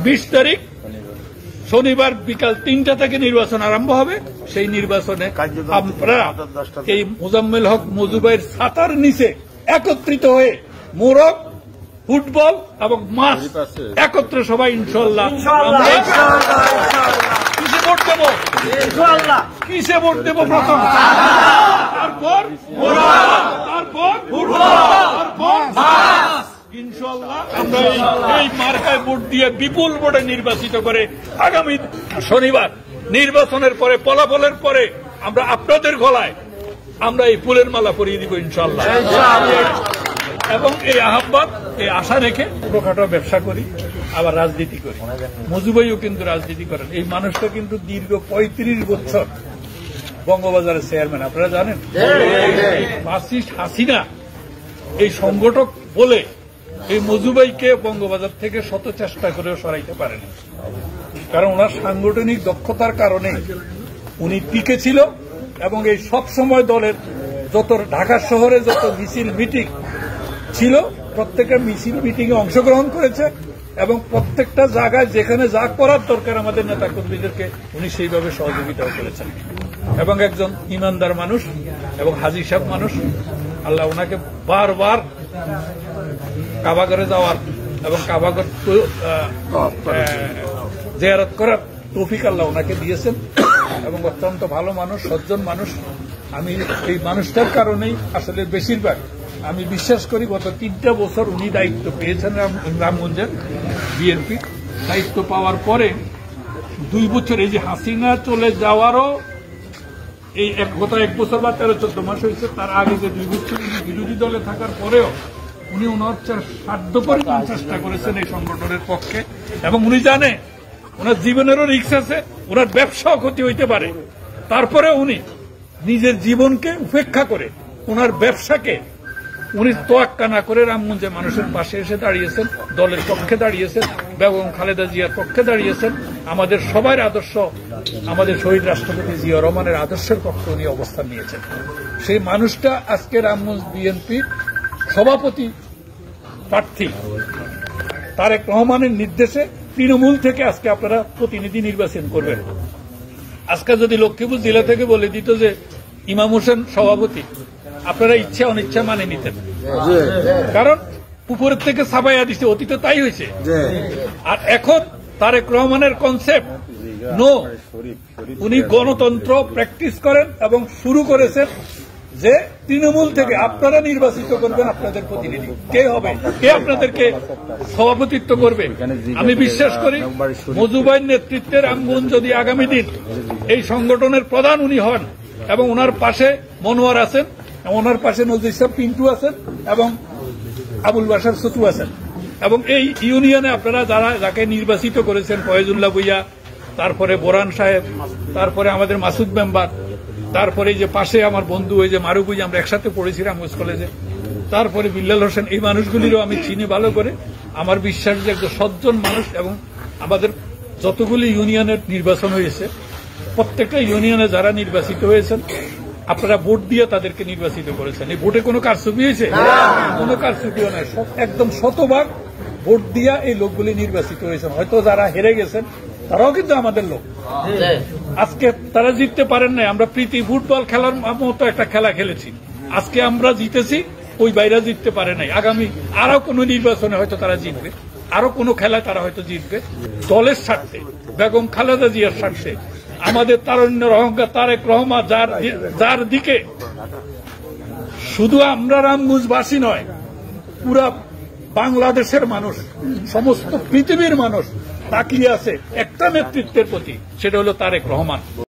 20 তারিখ শনিবার বিকাল 3টা থেকে নির্বাচন আরম্ভ হবে। সেই নির্বাচনে আমরা এই মোজাম্মেল হক মজু ভাইয়ের ছাতার নিচে একত্রিত হয়ে মোরগ, ফুটবল এবং মাছ একত্রে সবাই ইনশাল্লাহ কিসে ভোট দেব? কিসে ভোট দেব? প্রথম, তারপর ইনশাল্লাহ আমরা এই মার্কায় ভোট দিয়ে বিপুল ভোটে নির্বাচিত করে আগামী শনিবার নির্বাচনের পরে ফলাফলের পরে আমরা আপনাদের গলায় আমরা এই ফুলের মালা পরিয়ে দিব ইনশাল্লাহ। এবং এই আহ্বান, এই আশা রেখে ছোটখাটো ব্যবসা করি, আবার রাজনীতি করি। মজু ভাইও কিন্তু রাজনীতি করেন। এই মানুষটা কিন্তু দীর্ঘ 35 বছর বঙ্গবাজারের চেয়ারম্যান, আপনারা জানেন। ফাসিস্ট হাসিনা এই সংগঠক বলে এই মজু ভাইকে বঙ্গবাজার থেকে শত চেষ্টা করেও সরাইতে পারেনি, কারণ ওনার সাংগঠনিক দক্ষতার কারণে উনি টিকে ছিল। এবং এই সব সময় দলের যত ঢাকা শহরে যত মিছিল মিটিং ছিল প্রত্যেকটা মিছিল মিটিং এ অংশগ্রহণ করেছে এবং প্রত্যেকটা জায়গায় যেখানে যা করার দরকার আমাদের নেতা কর্মীদেরকে উনি সেইভাবে সহযোগিতাও করেছেন। এবং একজন ইমানদার মানুষ এবং হাজী সাহেব মানুষ। আল্লাহ ওনাকে বারবার কাবাগরে যাওয়ার এবং কাবাগর জিয়ারত করার তৌফিক আল্লাহ ওনাকে দিয়েছেন এবং অত্যন্ত ভালো মানুষ, সজ্জন মানুষ। আমি এই মানুষটার কারণেই আসলে বেশিরভাগ আমি বিশ্বাস করি গত 3টা বছর উনি দায়িত্ব পেয়েছেন রামগঞ্জের বিএনপি। দায়িত্ব পাওয়ার পরে 2 বছর এই যে হাসিনা চলে যাওয়ারও এই গত 1 বছর বা 13-14 মাস হয়েছে, তার আগে যে 2 বছর বিরোধী দলে থাকার পরেও উনি ওনার সাধ্য পরিমাণ চেষ্টা করেছেন এই সংগঠনের পক্ষে। এবং উনি জানে ওনার জীবনেরও রিস্ক আছে, ওনার ব্যবসাও ক্ষতি হইতে পারে, তারপরে উনি নিজের জীবনকে উপেক্ষা করে ওনার ব্যবসাকে উনি তোয়াক্কা না করে রামগঞ্জে মানুষের পাশে এসে দাঁড়িয়েছেন, দলের পক্ষে দাঁড়িয়েছেন, বেগম খালেদা জিয়ার পক্ষে দাঁড়িয়েছেন। আমাদের সবার আদর্শ, আমাদের শহীদ রাষ্ট্রপতি জিয়া রহমানের আদর্শের পক্ষে উনি অবস্থান নিয়েছেন। সেই মানুষটা আজকে রামগঞ্জ বিএনপির সভাপতি প্রার্থী তারেক রহমানের নির্দেশে তৃণমূল থেকে আজকে আপনারা প্রতিনিধি নির্বাচন করবেন। আজকে যদি লক্ষ্মীপুর জেলা থেকে বলে দিত যে ইমাম হোসেন সভাপতি, আপনারা ইচ্ছা অনিচ্ছা মানে নিতেন, কারণ উপরের থেকে ছাপাইয়া দিচ্ছে। অতীতে তাই হয়েছে। আর এখন তারেক রহমানের কনসেপ্ট নো, উনি গণতন্ত্র প্র্যাকটিস করেন এবং শুরু করেছেন যে তৃণমূল থেকে আপনারা নির্বাচিত করবেন আপনাদের প্রতিনিধি। কে হবে, কে আপনাদেরকে সভাপতিত্ব করবে? আমি বিশ্বাস করি মজু ভাইয়ের নেতৃত্বে রামগঞ্জ যদি আগামী দিন এই সংগঠনের প্রধান উনি হন এবং ওনার পাশে মনোয়ার আছেন, ওনার পাশে নজরুল ইসলাম পিন্টু আছেন এবং আবুল বাশার সতু আছেন, এবং এই ইউনিয়নে আপনারা যাকে নির্বাচিত করেছেন, ফয়েজুল্লাহ ভুইয়া, তারপরে বোরান সাহেব, তারপরে আমাদের মাসুদ মেম্বার, তারপরে যে পাশে আমার বন্ধু ওই যে মারুফ ভুইয়া, আমরা একসাথে পড়েছি রামগঞ্জ কলেজে, তারপরে বিল্লাল হোসেন, এই মানুষগুলিরও আমি চিনি ভালো করে। আমার বিশ্বাস যে একজন সজ্জন মানুষ। এবং আমাদের যতগুলি ইউনিয়নের নির্বাচন হয়েছে প্রত্যেকটা ইউনিয়নে যারা নির্বাচিত হয়েছেন আপনারা ভোট দিয়ে তাদেরকে নির্বাচিত করেছেন। এই ভোটে কোনো কারচুপি হয়েছে? কোনো কারচুপিও নাই। একদম শতভাগ ভোট দিয়া এই লোকগুলি নির্বাচিত হয়েছেন। হয়তো যারা হেরে গেছেন তারাও কিন্তু আমাদের লোক। আজকে তারা জিততে পারেন নাই। আমরা প্রীতি ফুটবল খেলার মতো একটা খেলা খেলেছি, আজকে আমরা জিতেছি, ওই বাইরা জিততে পারে নাই। আগামী আরো কোনো নির্বাচনে হয়তো তারা জিতবে, আরো কোনো খেলায় তারা হয়তো জিতবে। দলের স্বার্থে, বেগম খালেদা জিয়ার স্বার্থে, আমাদের তারুণ্যের অহংকার তারেক রহমান, যার দিকে শুধু আমরা রামগঞ্জবাসী নয়, পুরা বাংলাদেশের মানুষ, সমস্ত পৃথিবীর মানুষ তাকিয়ে আছে একটা নেতৃত্বের প্রতি, সেটা হলো তারেক রহমান।